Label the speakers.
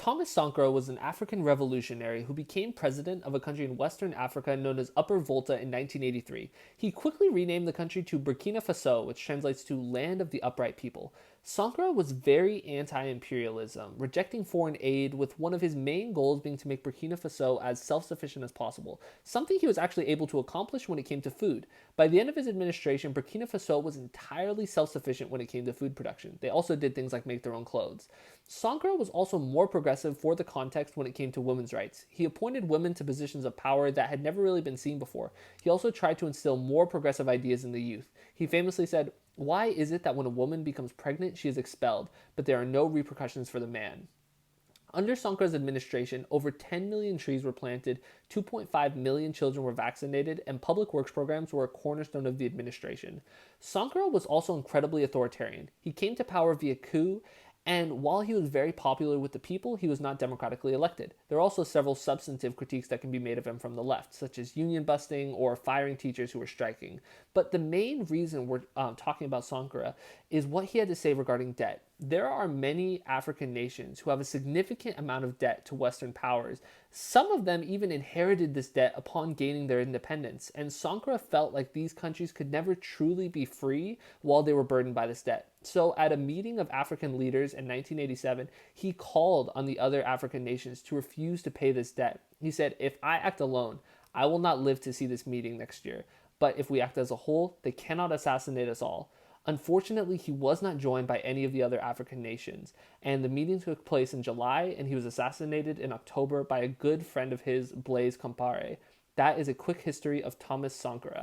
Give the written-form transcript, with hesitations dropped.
Speaker 1: Thomas Sankara was an African revolutionary who became president of a country in Western Africa known as Upper Volta in 1983. He quickly renamed the country to Burkina Faso, which translates to Land of the Upright People. Sankara was very anti imperialism, rejecting foreign aid, with one of his main goals being to make Burkina Faso as self sufficient as possible, something he was actually able to accomplish when it came to food. By the end of his administration, Burkina Faso was entirely self sufficient when it came to food production. They also did things like make their own clothes. Sankara was also more progressive for the context when it came to women's rights. He appointed women to positions of power that had never really been seen before. He also tried to instill more progressive ideas in the youth. He famously said, "Why is it that when a woman becomes pregnant, she is expelled, but there are no repercussions for the man?" Under Sankara's administration, over 10 million trees were planted, 2.5 million children were vaccinated, and public works programs were a cornerstone of the administration. Sankara was also incredibly authoritarian. He came to power via coup, and while he was very popular with the people, he was not democratically elected. There are also several substantive critiques that can be made of him from the left, such as union busting or firing teachers who were striking. But the main reason we're talking about Sankara is what he had to say regarding debt. There are many African nations who have a significant amount of debt to Western powers. Some of them even inherited this debt upon gaining their independence, and Sankara felt like these countries could never truly be free while they were burdened by this debt. So, at a meeting of African leaders in 1987, he called on the other African nations to refuse to pay this debt. He said, "If I act alone, I will not live to see this meeting next year. But if we act as a whole, they cannot assassinate us all." Unfortunately, he was not joined by any of the other African nations, and the meeting took place in July, and he was assassinated in October by a good friend of his, Blaise Compaoré. That is a quick history of Thomas Sankara.